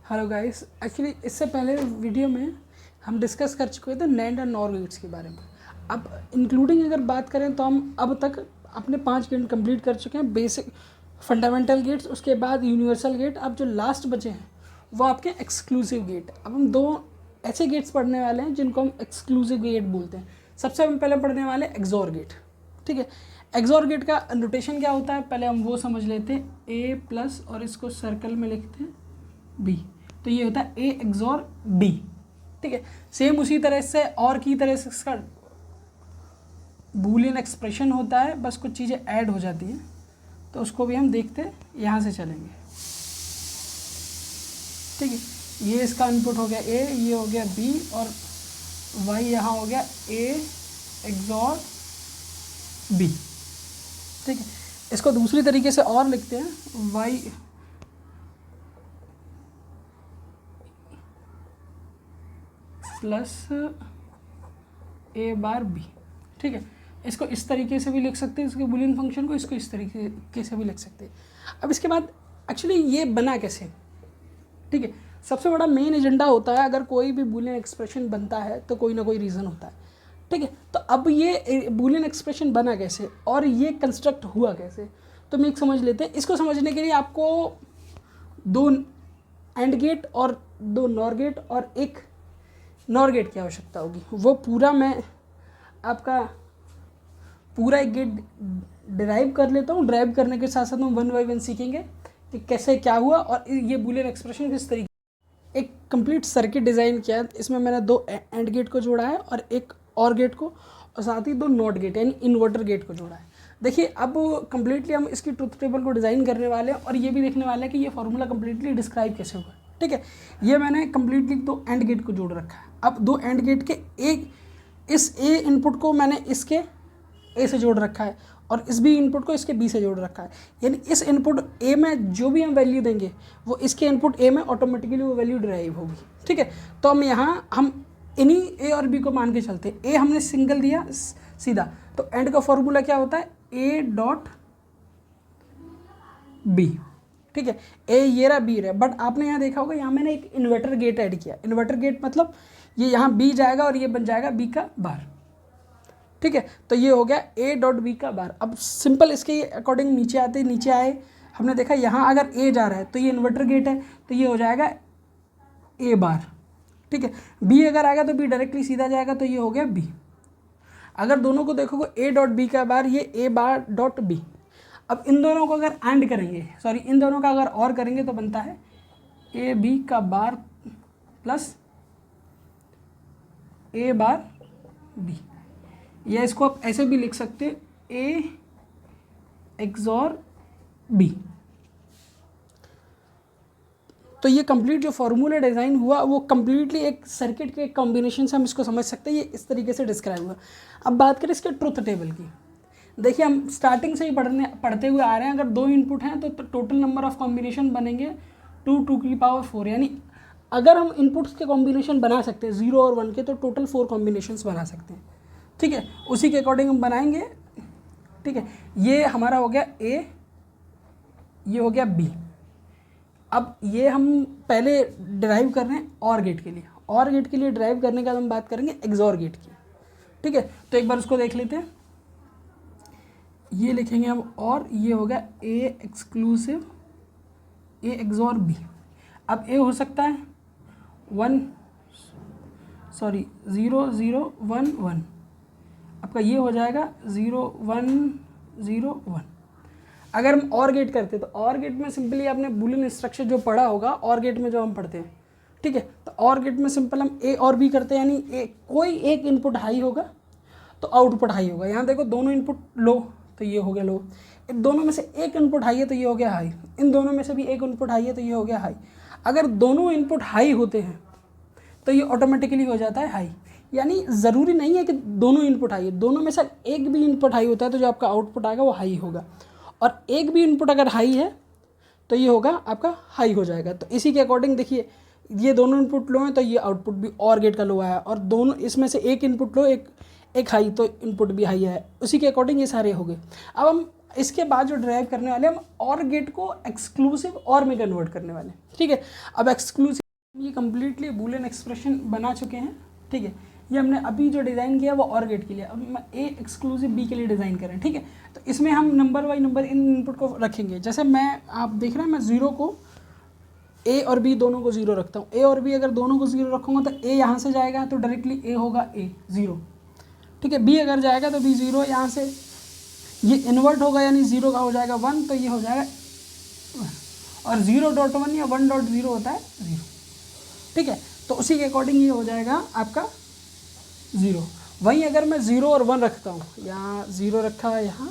Hello guys, actually इससे पहले video में हम डिस्कस कर चुके थे नैंड और नॉर गेट्स के बारे में। अब इंक्लूडिंग अगर बात करें तो हम अब तक अपने 5 गेट कंप्लीट कर चुके हैं, बेसिक फंडामेंटल गेट्स, उसके बाद यूनिवर्सल गेट। अब जो लास्ट बचे हैं वो आपके एक्सक्लूसिव गेट। अब हम 2 ऐसे गेट्स पढ़ने वाले हैं जिनको हम एक्सक्लूसिव गेट बोलते हैं। सबसे हम पहले पढ़ने वाले एक्सॉर गेट। ठीक है, एक्सॉर गेट का नोटेशन क्या होता है पहले हम वो समझ लेते हैं। ए प्लस और इसको सर्कल में लिखते हैं बी, तो ये होता है ए एक्सॉर बी। ठीक है, सेम उसी तरह से और की तरह से इसका बूलियन एक्सप्रेशन होता है, बस कुछ चीज़ें ऐड हो जाती हैं, तो उसको भी हम देखते यहाँ से चलेंगे। ठीक है, ये इसका इनपुट हो गया ए, ये हो गया बी, और वाई यहाँ हो गया ए एक्सॉर बी। ठीक है, इसको दूसरी तरीके से और लिखते हैं, वाई प्लस ए बार बी। ठीक है, इसको इस तरीके से भी लिख सकते हैं, इसके बूलियन फंक्शन को, इसको इस तरीके से भी लिख सकते हैं। अब इसके बाद एक्चुअली ये बना कैसे। ठीक है, सबसे बड़ा मेन एजेंडा होता है, अगर कोई भी बूलियन एक्सप्रेशन बनता है तो कोई ना कोई रीज़न होता है। ठीक है, तो अब ये बूलियन एक्सप्रेशन बना कैसे और ये कंस्ट्रक्ट हुआ कैसे, तो हम एक समझ लेते हैं। इसको समझने के लिए आपको 2 एंड गेट और 2 नॉर गेट और एक नॉर गेट की आवश्यकता होगी। वो पूरा मैं आपका पूरा एक गेट डिराइव कर लेता हूँ। ड्राइव करने के साथ साथ हम 1 बाय 1 सीखेंगे कि कैसे क्या हुआ और ये बूलियन एक्सप्रेशन किस तरीके। एक कंप्लीट सर्किट डिज़ाइन किया है, इसमें मैंने 2 एंड गेट को जोड़ा है और एक और गेट को, और साथ ही 2 नॉट गेट यानी इन्वर्टर गेट को जोड़ा है। देखिए, अब कंप्लीटली हम इसकी ट्रुथ टेबल को डिज़ाइन करने वाले हैं और ये भी देखने वाले हैं कि ये फार्मूला कंप्लीटली डिस्क्राइब कैसे हुआ। ठीक है, ये मैंने कंप्लीटली 2 एंड गेट को जोड़ रखा है। अब 2 एंड गेट के एक इस ए इनपुट को मैंने इसके ए से जोड़ रखा है और इस बी इनपुट को इसके बी से जोड़ रखा है, यानी इस इनपुट ए में जो भी हम वैल्यू देंगे वो इसके इनपुट ए में ऑटोमेटिकली वो वैल्यू डिराइव होगी। ठीक है, तो हम इन्हीं ए और बी को मान के चलते हैं। ए हमने सिंगल दिया सीधा, तो एंड का फॉर्मूला क्या होता है, ए डॉट बी। ठीक है, ए ये रहा, बी रहा, बट आपने यहाँ देखा होगा यहाँ मैंने एक इन्वर्टर गेट ऐड किया। इन्वर्टर गेट मतलब ये यहाँ बी जाएगा और ये बन जाएगा बी का बार। ठीक है, तो ये हो गया ए डॉट बी का बार। अब सिंपल इसके अकॉर्डिंग नीचे आए, हमने देखा यहाँ अगर ए जा रहा है तो ये इन्वर्टर गेट है, तो ये हो जाएगा ए बार। ठीक है, बी अगर आएगा तो बी डायरेक्टली सीधा जाएगा, तो ये हो गया बी। अगर दोनों को देखोगे ए डॉट बी का बार, ये ए बार डॉट बी। अब इन दोनों को अगर एंड करेंगे, इन दोनों का अगर और करेंगे तो बनता है ए बी का बार प्लस ए बार बी, या इसको आप ऐसे भी लिख सकते हैं, ए एक्सॉर बी। तो ये कंप्लीट जो फॉर्मूला डिज़ाइन हुआ वो कंप्लीटली एक सर्किट के कॉम्बिनेशन से हम इसको समझ सकते हैं। ये इस तरीके से डिस्क्राइब हुआ। अब बात करें इसके ट्रुथ टेबल की। देखिए, हम स्टार्टिंग से ही पढ़ते हुए आ रहे हैं, अगर 2 इनपुट हैं तो टोटल नंबर ऑफ कॉम्बिनेशन बनेंगे 2 की पावर 4, यानी अगर हम इनपुट्स के कॉम्बिनेशन बना सकते हैं 0 और 1 के, तो टोटल 4 कॉम्बिनेशंस बना सकते हैं। ठीक है, उसी के अकॉर्डिंग हम बनाएंगे। ठीक है, ये हमारा हो गया ए, ये हो गया बी। अब ये हम पहले ड्राइव कर रहे हैं और गेट के लिए। और गेट के लिए ड्राइव करने के बाद हम बात करेंगे एक्सॉर गेट की। ठीक है, तो एक बार उसको देख लेते हैं। ये लिखेंगे हम, और ये हो गया ए एक्सक्लूसिव ए एक्सॉर बी। अब ए हो सकता है 0 0 1 1, आपका ये हो जाएगा 0 1 0 1। अगर हम और गेट करते तो और गेट में सिंपली आपने बूलियन स्ट्रक्चर जो पढ़ा होगा और गेट में जो हम पढ़ते हैं। ठीक है, तो और गेट में सिंपल हम ए और बी करते हैं, यानी कोई एक इनपुट हाई होगा तो आउटपुट हाई होगा। यहाँ देखो दोनों इनपुट लो, तो ये हो गया लो। दोनों में से एक इनपुट हाई है तो ये हो गया हाई। इन दोनों में से भी एक इनपुट हाई है तो ये हो गया हाई। अगर दोनों इनपुट हाई होते हैं तो ये ऑटोमेटिकली हो जाता है हाई। यानी ज़रूरी नहीं है कि दोनों इनपुट हाई है, दोनों में से एक भी इनपुट हाई होता है तो जो आपका आउटपुट आएगा वो हाई होगा, और एक भी इनपुट अगर हाई है तो ये होगा आपका हाई हो जाएगा। तो इसी के अकॉर्डिंग देखिए, ये दोनों इनपुट लो हैं तो ये आउटपुट भी और गेट का लो आया, और दोनों इसमें से एक इनपुट लो एक हाई तो इनपुट भी हाई है। उसी के अकॉर्डिंग ये सारे हो गए। अब हम इसके बाद जो ड्राइव करने वाले हम और गेट को एक्सक्लूसिव और में कन्वर्ट करने वाले हैं, ठीक है। अब एक्सक्लूसिव ये कंप्लीटली बूलियन एक्सप्रेशन बना चुके हैं, ठीक है। ये हमने अभी जो डिज़ाइन किया वो और गेट के लिए, अब हम ए एक्सक्लूसिव बी के लिए डिज़ाइन करें, ठीक है। तो इसमें हम number by number in input को रखेंगे। जैसे मैं, आप देख रहे हैं मैं 0 को, ए और बी दोनों को 0 रखता हूँ। ए और बी अगर दोनों को 0 रखूँगा तो ए यहाँ से जाएगा तो डायरेक्टली ए होगा ए 0, ठीक है। बी अगर जाएगा तो बी 0, यहाँ से ये इन्वर्ट होगा यानी 0 का हो जाएगा 1, तो ये हो जाएगा 1। और 0.1 या 1.0 होता है 0, ठीक है। तो उसी के अकॉर्डिंग ये हो जाएगा आपका 0। वहीं अगर मैं 0 और 1 रखता हूँ, यहाँ 0 रखा है, यहाँ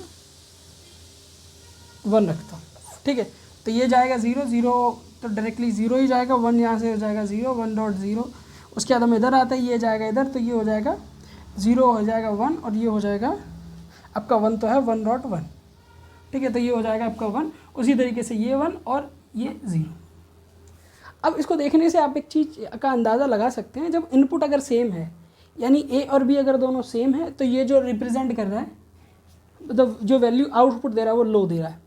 1 रखता हूँ, ठीक है। तो ये जाएगा 0 0, तो डायरेक्टली 0 ही जाएगा। 1 यहाँ से हो जाएगा 0, 1.0। उसके बाद हम इधर आते हैं, ये जाएगा इधर, तो ये हो जाएगा 0 हो जाएगा 1, और ये हो जाएगा आपका 1 तो है 1.1, ठीक है। तो ये हो जाएगा आपका 1। उसी तरीके से ये 1 और ये 0। अब इसको देखने से आप एक चीज़ का अंदाज़ा लगा सकते हैं, जब इनपुट अगर सेम है, यानी ए और बी अगर दोनों सेम है, तो ये जो रिप्रेजेंट कर रहा है, मतलब जो वैल्यू आउटपुट दे रहा है वो लो दे रहा है।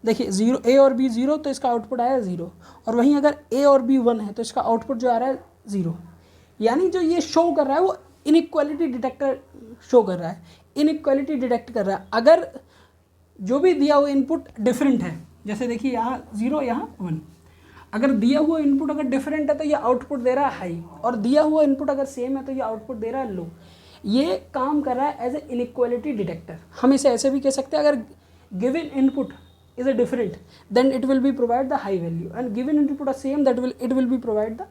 देखिए 0, ए और बी 0, तो इसका आउटपुट आया 0। और वहीं अगर ए और बी 1 है तो इसका आउटपुट जो आ रहा है 0। यानी जो ये शो कर रहा है वो इनइक्वालिटी डिटेक्टर शो कर रहा है, इनइक्वालिटी डिटेक्ट कर रहा है। अगर जो भी दिया हुआ इनपुट डिफरेंट है, जैसे देखिए यहाँ 0 यहाँ 1, अगर दिया हुआ इनपुट अगर डिफरेंट है तो ये आउटपुट दे रहा है हाई, और दिया हुआ इनपुट अगर सेम है तो ये आउटपुट दे रहा है लो। ये काम कर रहा है एज ए इनइक्वालिटी डिटेक्टर। हम इसे ऐसे भी कह सकते हैं, अगर given input is a different, then it will be provide the high value, and given input are same, that it will be provide the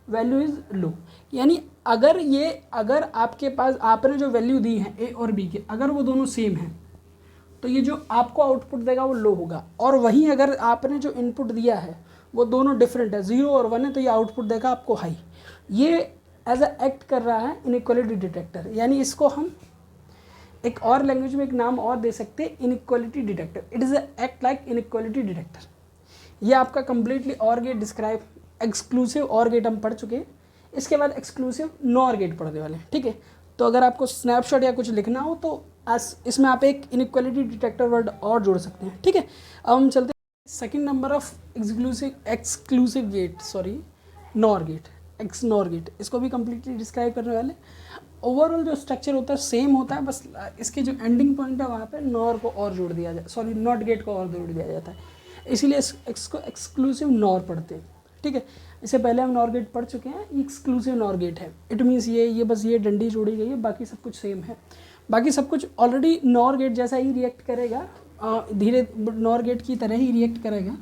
value is low। यानी अगर आपके पास आपने जो वैल्यू दी है ए और बी के, अगर वो दोनों सेम हैं तो ये जो आपको आउटपुट देगा वो लो होगा। और वहीं अगर आपने जो इनपुट दिया है वो दोनों डिफरेंट है, 0 और 1 है, तो ये आउटपुट देगा आपको हाई। ये एज अ एक्ट कर रहा है इनइक्वालिटी डिटेक्टर। यानी इसको हम एक और लैंग्वेज में एक नाम और दे सकते हैं, inequality detector. It is act like inequality detector. ये आपका कंप्लीटली और गेट डिस्क्राइब, एक्सक्लूसिव और गेट हम पढ़ चुके हैं। इसके बाद एक्सक्लूसिव नॉर गेट पढ़ने वाले हैं, ठीक है। तो अगर आपको स्नैपशॉट या कुछ लिखना हो तो इसमें आप एक इनइक्वालिटी डिटेक्टर वर्ड और जोड़ सकते हैं, ठीक है। अब हम चलते हैं second number of exclusive gate, sorry NOR gate, X NOR gate. इसको भी कंप्लीटली डिस्क्राइब करने वाले। ओवरऑल जो स्ट्रक्चर होता है सेम होता है, बस इसके जो एंडिंग पॉइंट है वहाँ पे नॉर को और जोड़ दिया जाए, सॉरी नॉट गेट को और जोड़ दिया जाता है, इसीलिए इसको एक्सक्लूसिव नॉर पढ़ते हैं, ठीक है। इससे पहले हम नॉर गेट पढ़ चुके हैं, ये एक्सक्लूसिव नॉर गेट है। इट मीन्स ये बस ये डंडी जोड़ी गई है, बाकी सब कुछ सेम है। बाकी सब कुछ ऑलरेडी नॉर गेट जैसा ही रिएक्ट करेगा, धीरे नॉर गेट की तरह ही रिएक्ट करेगा।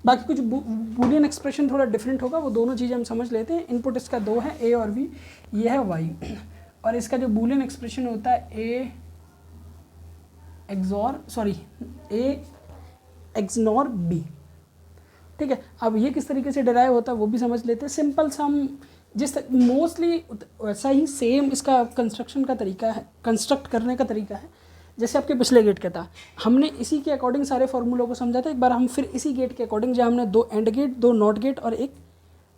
बाकी कुछ बूलियन एक्सप्रेशन थोड़ा डिफरेंट होगा, वो दोनों चीज़ें हम समझ लेते हैं। इनपुट इसका 2 है, ए और बी, ये है वाई, और इसका जो बूलियन एक्सप्रेशन होता है ए एक्सनॉर बी, ठीक है। अब ये किस तरीके से डिराइव होता है वो भी समझ लेते हैं। सिंपल सा हम मोस्टली वैसा ही सेम इसका कंस्ट्रक्शन का तरीका है, कंस्ट्रक्ट करने का तरीका है जैसे आपके पिछले गेट का था। हमने इसी के अकॉर्डिंग सारे फॉर्मूलों को समझा था। एक बार हम फिर इसी गेट के अकॉर्डिंग, जहाँ हमने 2 एंड गेट, 2 नॉट गेट और एक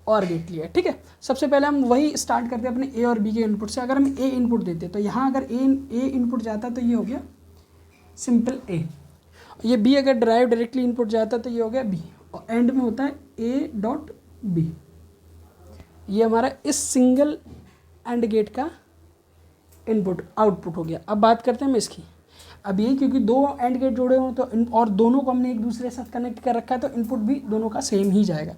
और गेट लिया, ठीक है। सबसे पहले हम वही स्टार्ट करते हैं अपने ए और बी के इनपुट से। अगर हम ए इनपुट देते तो यहाँ अगर ए इनपुट जाता तो ये हो गया सिंपल ए, ये बी अगर ड्राइव डायरेक्टली इनपुट जाता तो ये हो गया बी, और एंड में होता है ए डॉट बी। ये हमारा इस सिंगल एंड गेट का इनपुट आउटपुट हो गया। अब बात करते हैं हम इसकी। अब ये क्योंकि 2 एंड गेट जोड़े हों तो और दोनों को हमने एक दूसरे के साथ कनेक्ट कर रखा है, तो इनपुट भी दोनों का सेम ही जाएगा।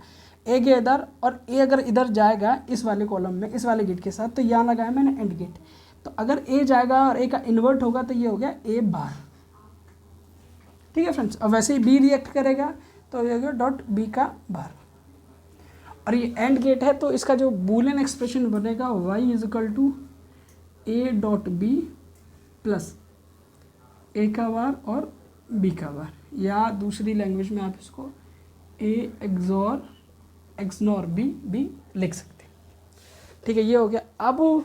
ए के इधर और ए अगर इधर जाएगा इस वाले कॉलम में, इस वाले गेट के साथ, तो यहाँ लगाया मैंने एंड गेट। तो अगर ए जाएगा और ए का इन्वर्ट होगा तो ये हो गया ए बार, ठीक है फ्रेंड्स। अब वैसे ही बी रिएक्ट करेगा तो ये हो गया डॉट बी का बार, और ये एंड गेट है तो इसका जो बूलियन एक्सप्रेशन बनेगा y is equal to A dot B plus A का बार और बी का बार, या दूसरी लैंग्वेज में आप इसको ए एक्सनॉर बी भी लिख सकते हैं, ठीक है। ये हो गया। अब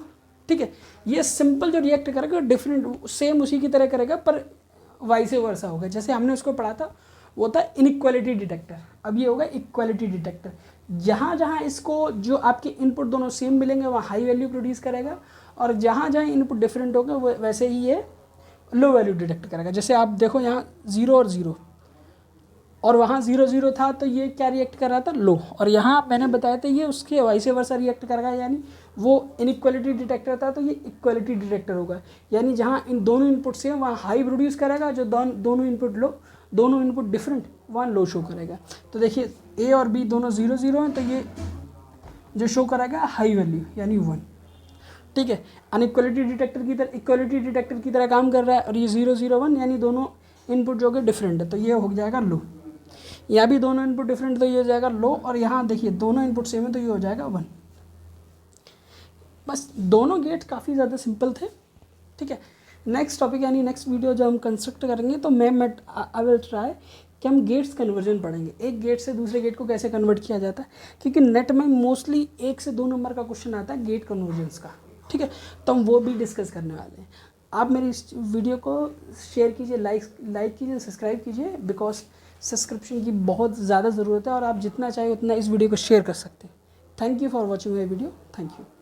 ठीक है, ये सिंपल जो रिएक्ट करेगा डिफरेंट सेम उसी की तरह करेगा, पर वाई से वर्सा होगा। जैसे हमने उसको पढ़ा था वो था इनइक्वालिटी डिटेक्टर, अब ये होगा इक्वालिटी डिटेक्टर। जहाँ जहाँ इसको जो आपके इनपुट दोनों सेम मिलेंगे वहाँ हाई वैल्यू प्रोड्यूस करेगा, और जहाँ जहाँ इनपुट डिफरेंट होगा वो वैसे ही ये लो वैल्यू डिटेक्ट करेगा। जैसे आप देखो यहाँ 0 और 0 और वहाँ 0 0 था तो ये क्या रिएक्ट कर रहा था, लो, और यहाँ मैंने बताया था ये उसके वाइस वर्सा रिएक्ट करेगा, यानी वो इनइक्वालिटी डिटेक्टर था तो ये इक्वालिटी डिटेक्टर होगा, यानी जहाँ इन दोनों इनपुट से वहाँ हाई प्रोड्यूस करेगा, जो दोनों इनपुट लो, दोनों इनपुट डिफरेंट, वहाँ लो शो करेगा। तो देखिए ए और बी दोनों 0 0 हैं तो ये जो शो करेगा हाई वैल्यू यानी 1, ठीक है। अनइक्वालिटी डिटेक्टर की तरह, इक्वालिटी डिटेक्टर की तरह काम कर रहा है, और ये 0 0 1 यानी दोनों इनपुट जो कि डिफरेंट है तो ये हो जाएगा लो। यहाँ भी दोनों इनपुट डिफरेंट तो ये हो जाएगा लो, और यहाँ देखिए दोनों इनपुट सेम है तो ये हो जाएगा 1। बस दोनों गेट्स काफ़ी ज़्यादा सिंपल थे, ठीक है। नेक्स्ट टॉपिक यानी नेक्स्ट वीडियो जब हम कंस्ट्रक्ट करेंगे तो आई विल ट्राई कि हम गेट्स कन्वर्जन पढ़ेंगे, एक गेट से दूसरे गेट को कैसे कन्वर्ट किया जाता है, क्योंकि नेट में मोस्टली 1 से 2 नंबर का क्वेश्चन आता है गेट कन्वर्जन्स का, ठीक है। तो हम वो भी डिस्कस करने वाले हैं। आप मेरी इस वीडियो को शेयर कीजिए, लाइक कीजिए, सब्सक्राइब कीजिए, बिकॉज सब्सक्रिप्शन की बहुत ज़्यादा ज़रूरत है और आप जितना चाहे उतना इस वीडियो को शेयर कर सकते हैं। Thank you for watching my video, thank you.